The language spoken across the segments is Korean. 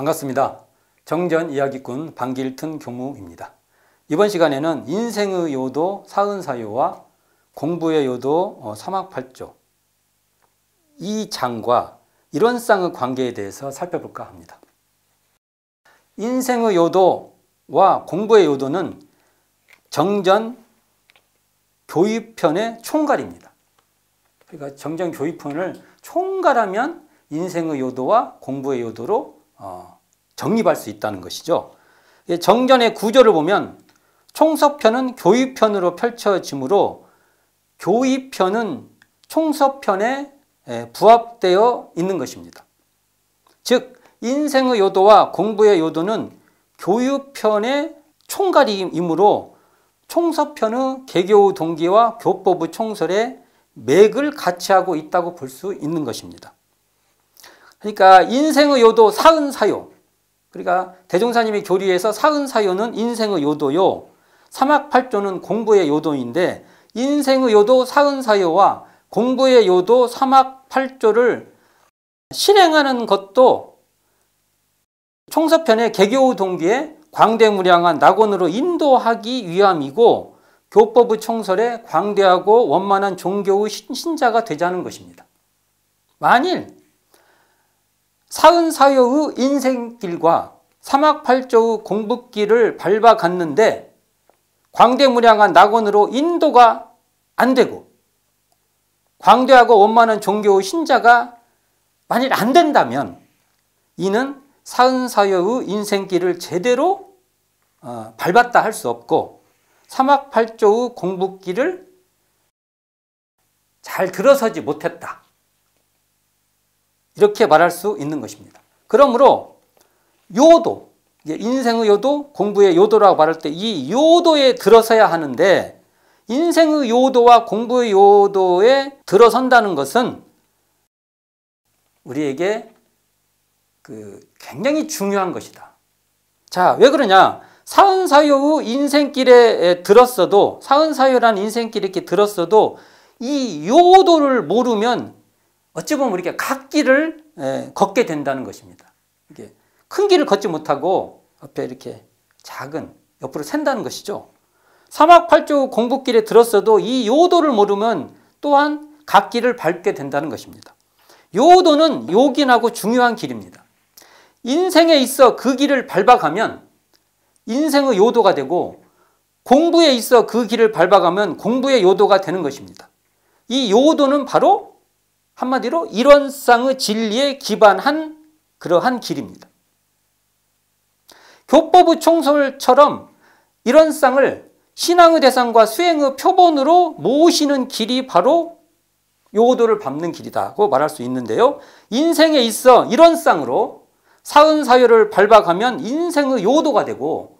반갑습니다. 정전 이야기꾼 방길튼 교무입니다. 이번 시간에는 인생의 요도 사은사요와 공부의 요도 사막팔조 이 장과 일원상의 관계에 대해서 살펴볼까 합니다. 인생의 요도와 공부의 요도는 정전 교육편의 총괄입니다. 그러니까 정전 교육편을 총괄하면 인생의 요도와 공부의 요도로 정립할 수 있다는 것이죠. 정전의 구조를 보면 총서편은 교육편으로 펼쳐지므로 교육편은 총서편에 부합되어 있는 것입니다. 즉 인생의 요도와 공부의 요도는 교육편의 총괄이므로 총서편의 개교 동기와 교법의 총설에 맥을 같이 하고 있다고 볼 수 있는 것입니다. 그러니까 인생의 요도 사은사요, 그러니까 대종사님의 교리에서 사은사요는 인생의 요도요, 사막팔조는 공부의 요도인데 인생의 요도 사은사요와 공부의 요도 사막팔조를 실행하는 것도 총서편의 개교 동기에 광대무량한 낙원으로 인도하기 위함이고 교법의 총설에 광대하고 원만한 종교의 신자가 되자는 것입니다. 만일 사은사요의 인생길과 사막팔조의 공부길을 밟아갔는데 광대무량한 낙원으로 인도가 안 되고 광대하고 원만한 종교의 신자가 만일 안 된다면 이는 사은사요의 인생길을 제대로 밟았다 할 수 없고 사막팔조의 공부길을 잘 들어서지 못했다, 이렇게 말할 수 있는 것입니다. 그러므로 요도, 인생의 요도, 공부의 요도라고 말할 때 이 요도에 들어서야 하는데 인생의 요도와 공부의 요도에 들어선다는 것은 우리에게 굉장히 중요한 것이다. 자, 왜 그러냐? 사은사요의 인생길에 들었어도, 사은사요라는 인생길에 이렇게 들었어도 이 요도를 모르면 어찌 보면 이렇게 갓길을 걷게 된다는 것입니다. 이게 큰 길을 걷지 못하고 옆에 이렇게 작은 옆으로 샌다는 것이죠. 사막팔조 공부길에 들었어도 이 요도를 모르면 또한 갓길을 밟게 된다는 것입니다. 요도는 요긴하고 중요한 길입니다. 인생에 있어 그 길을 밟아가면 인생의 요도가 되고 공부에 있어 그 길을 밟아가면 공부의 요도가 되는 것입니다. 이 요도는 바로 한마디로 일원상의 진리에 기반한 그러한 길입니다. 교법의 총설처럼 일원상을 신앙의 대상과 수행의 표본으로 모시는 길이 바로 요도를 밟는 길이라고 말할 수 있는데요. 인생에 있어 일원상으로 사은사요를 밟아가면 인생의 요도가 되고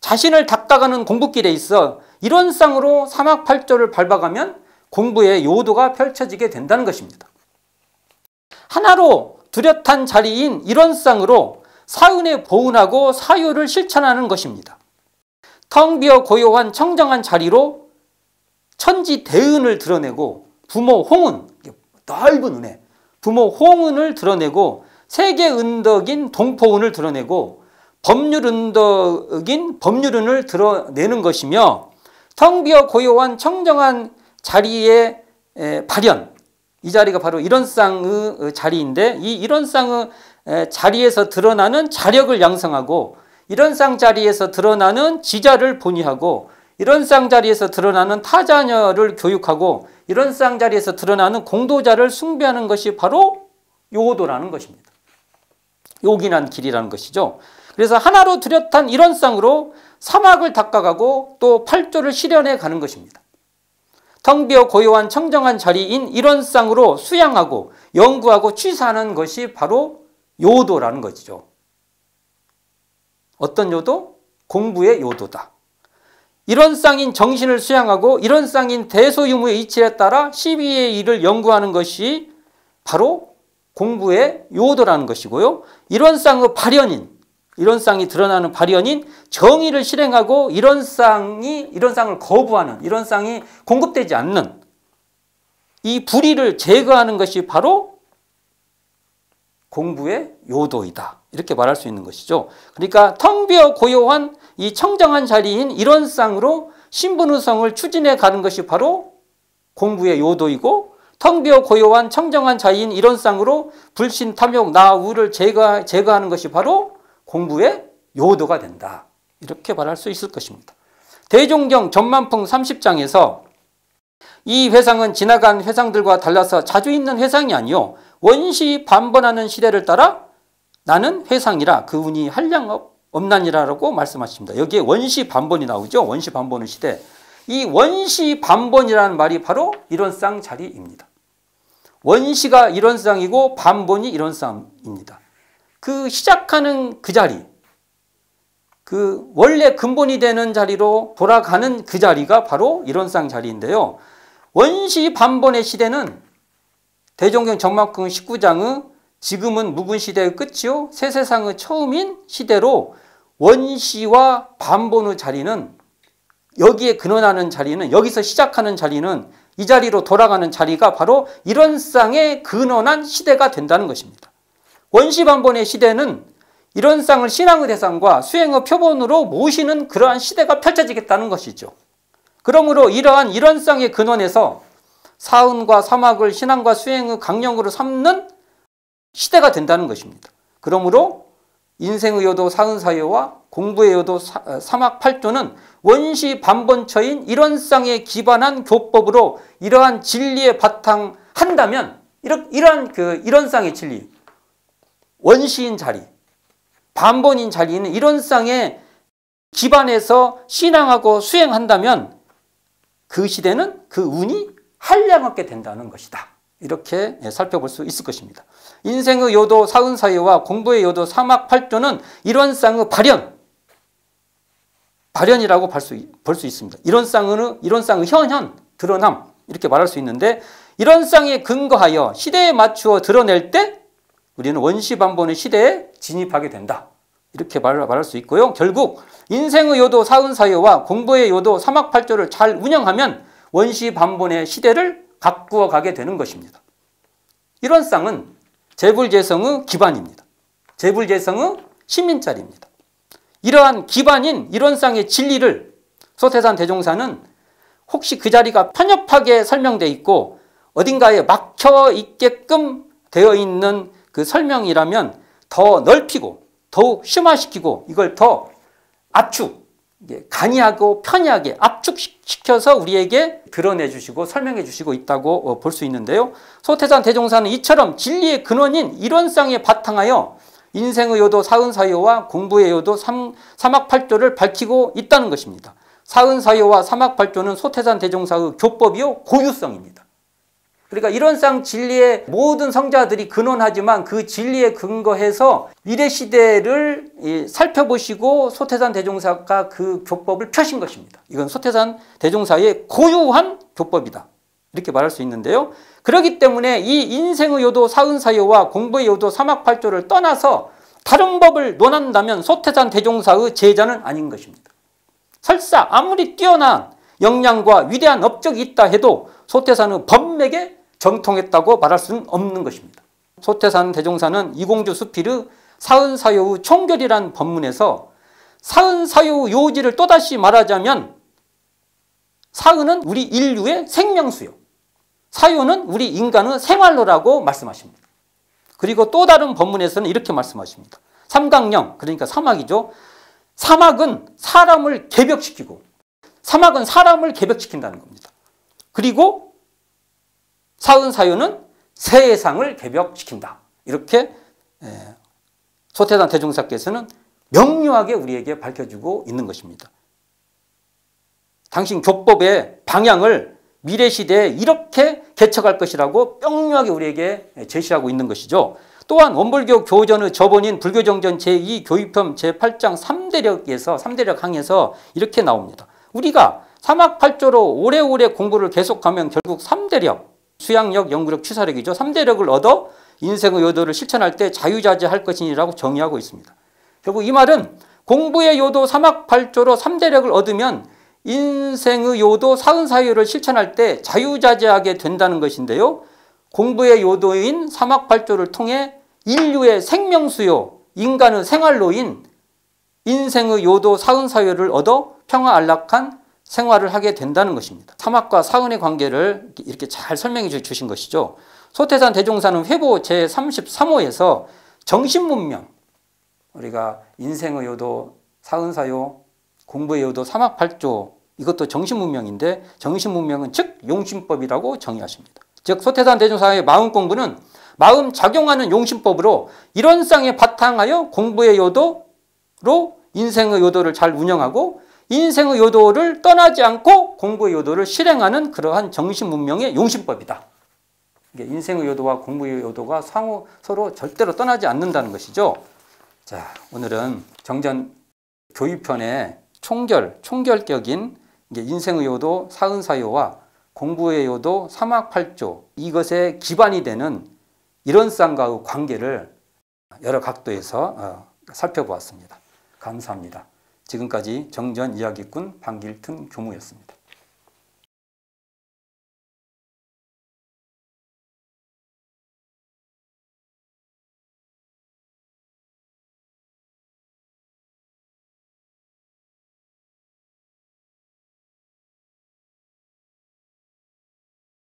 자신을 닦아가는 공부길에 있어 일원상으로 사막팔조를 밟아가면 공부의 요도가 펼쳐지게 된다는 것입니다. 하나로 뚜렷한 자리인 일원상으로 사은에 보은하고 사요를 실천하는 것입니다. 텅 비어 고요한 청정한 자리로 천지 대은을 드러내고 부모 홍은, 넓은 은혜, 부모 홍은을 드러내고 세계 은덕인 동포은을 드러내고 법률 은덕인 법률은을 드러내는 것이며 텅 비어 고요한 청정한 자리의 발현, 이 자리가 바로 일원상의 자리인데 이 일원상의 자리에서 드러나는 자력을 양성하고 일원상 자리에서 드러나는 지자를 본의하고 일원상 자리에서 드러나는 타자녀를 교육하고 일원상 자리에서 드러나는 공도자를 숭배하는 것이 바로 요도라는 것입니다. 요긴한 길이라는 것이죠. 그래서 하나로 뚜렷한 일원상으로 사막을 닦아가고 또 팔조를 실현해 가는 것입니다. 텅 비어 고요한 청정한 자리인 일원상으로 수양하고 연구하고 취사하는 것이 바로 요도라는 것이죠. 어떤 요도? 공부의 요도다. 일원상인 정신을 수양하고 일원상인 대소유무의 이치에 따라 12의 일을 연구하는 것이 바로 공부의 요도라는 것이고요. 일원상의 발현인, 일원상이 드러나는 발현인 정의를 실행하고 일원상을 거부하는, 일원상이 공급되지 않는 이 불의를 제거하는 것이 바로 공부의 요도이다, 이렇게 말할 수 있는 것이죠. 그러니까 텅 비어 고요한 이 청정한 자리인 일원상으로 신분의성을 추진해 가는 것이 바로 공부의 요도이고, 텅 비어 고요한 청정한 자리인 일원상으로 불신, 탐욕, 나, 우를 제거하는 것이 바로 공부의 요도가 된다. 이렇게 말할 수 있을 것입니다. 대종경 전만풍 30장에서 이 회상은 지나간 회상들과 달라서 자주 있는 회상이 아니요 원시 반번하는 시대를 따라 나는 회상이라 그 운이 한량 없나니라라고 말씀하십니다. 여기에 원시 반번이 나오죠. 원시 반번의 시대. 이 원시 반번이라는 말이 바로 일원상 자리입니다. 원시가 일원상이고 반번이 일원상입니다. 그 시작하는 그 자리, 그 원래 근본이 되는 자리로 돌아가는 그 자리가 바로 일원상 자리인데요. 원시 반번의 시대는 대종경 전만풍 19장의 지금은 묵은 시대의 끝이요 새 세상의 처음인 시대로 원시와 반본의 자리는, 여기에 근원하는 자리는, 여기서 시작하는 자리는, 이 자리로 돌아가는 자리가 바로 일원상의 근원한 시대가 된다는 것입니다. 원시 반본의 시대는 일원상을 신앙의 대상과 수행의 표본으로 모시는 그러한 시대가 펼쳐지겠다는 것이죠. 그러므로 이러한 일원상의 근원에서 사은과 사막을 신앙과 수행의 강령으로 삼는 시대가 된다는 것입니다. 그러므로 인생의 요도 사은사요와 공부의 요도 사막팔조는 원시 반본처인 일원상에 기반한 교법으로 이러한 진리에 바탕한다면, 이러한 그 일원상의 진리, 원시인 자리, 반본인 자리는 일원상에 기반해서 신앙하고 수행한다면 그 시대는 그 운이 한량없게 된다는 것이다. 이렇게 살펴볼 수 있을 것입니다. 인생의 요도 사은사요와 공부의 요도 사막팔조는 일원상의 발현이라고 볼 수 있습니다. 일원상의 현현, 드러남, 이렇게 말할 수 있는데, 일원상에 근거하여 시대에 맞추어 드러낼 때 우리는 원시반본의 시대에 진입하게 된다. 이렇게 말할 수 있고요. 결국 인생의 요도 사은사요와 공부의 요도 사막팔조를 잘 운영하면 원시반본의 시대를 가꾸어 가게 되는 것입니다. 일원상은 재불재성의 기반입니다. 재불재성의 시민자리입니다. 이러한 기반인 일원상의 진리를 소태산 대종사는 혹시 그 자리가 편협하게 설명되어 있고 어딘가에 막혀 있게끔 되어 있는 그 설명이라면 더 넓히고 더욱 심화시키고 이걸 더 간이하고 편이하게 압축시켜서 우리에게 드러내 주시고 설명해 주시고 있다고 볼 수 있는데요. 소태산 대종사는 이처럼 진리의 근원인 일원상에 바탕하여 인생의 요도 사은사요와 공부의 요도 사막팔조를 밝히고 있다는 것입니다. 사은사요와 사막팔조는 소태산 대종사의 교법이요 고유성입니다. 그러니까 일원상 진리의 모든 성자들이 근원하지만 그 진리에 근거해서 미래시대를 살펴보시고 소태산 대종사가 그 교법을 펴신 것입니다. 이건 소태산 대종사의 고유한 교법이다. 이렇게 말할 수 있는데요. 그렇기 때문에 이 인생의 요도 사은사요와 공부의 요도 사막팔조를 떠나서 다른 법을 논한다면 소태산 대종사의 제자는 아닌 것입니다. 설사 아무리 뛰어난 역량과 위대한 업적이 있다 해도 소태산의 법맥에 정통했다고 말할 수는 없는 것입니다. 소태산 대종사는 이공주 수필의 사은사요의 총결이라는 법문에서 사은사요의 요지를 또다시 말하자면 사은은 우리 인류의 생명수요, 사요는 우리 인간의 생활로라고 말씀하십니다. 그리고 또 다른 법문에서는 이렇게 말씀하십니다. 삼강령, 그러니까 사막이죠. 사막은 사람을 개벽시키고, 사막은 사람을 개벽시킨다는 겁니다. 그리고 사은사요는 세상을 개벽시킨다. 이렇게 소태산 대종사께서는 명료하게 우리에게 밝혀주고 있는 것입니다. 당신 교법의 방향을 미래시대에 이렇게 개척할 것이라고 명료하게 우리에게 제시하고 있는 것이죠. 또한 원불교 교전의 저본인 불교정전 제2교육편 제8장 3대력 항에서 이렇게 나옵니다. 우리가 사막팔조로 오래오래 공부를 계속하면 결국 3대력, 수양력, 연구력, 취사력이죠. 3대력을 얻어 인생의 요도를 실천할 때 자유자재할 것이니라고 정의하고 있습니다. 결국 이 말은 공부의 요도 사막팔조로 3대력을 얻으면 인생의 요도 사은사요를 실천할 때 자유자재하게 된다는 것인데요. 공부의 요도인 사막팔조를 통해 인류의 생명수요, 인간의 생활로인 인생의 요도 사은사유를 얻어 평화안락한 생활을 하게 된다는 것입니다. 사막과 사은의 관계를 이렇게 잘 설명해 주신 것이죠. 소태산 대종사는 회보 제33호에서 정신문명, 우리가 인생의 요도 사은사유, 공부의 요도 사막팔조, 이것도 정신문명인데 정신문명은 즉 용신법이라고 정의하십니다. 즉 소태산 대종사의 마음공부는 마음 작용하는 용신법으로 이론상에 바탕하여 공부의 요도로 인생의 요도를 잘 운영하고 인생의 요도를 떠나지 않고 공부의 요도를 실행하는 그러한 정신문명의 용신법이다. 인생의 요도와 공부의 요도가 서로 절대로 떠나지 않는다는 것이죠. 자, 오늘은 정전 교육편의 총결격인 인생의 요도 사은사요와 공부의 요도 사막팔조, 이것의 기반이 되는 이론상과의 관계를 여러 각도에서 살펴보았습니다. 감사합니다. 지금까지 정전 이야기꾼 방길튼 교무였습니다.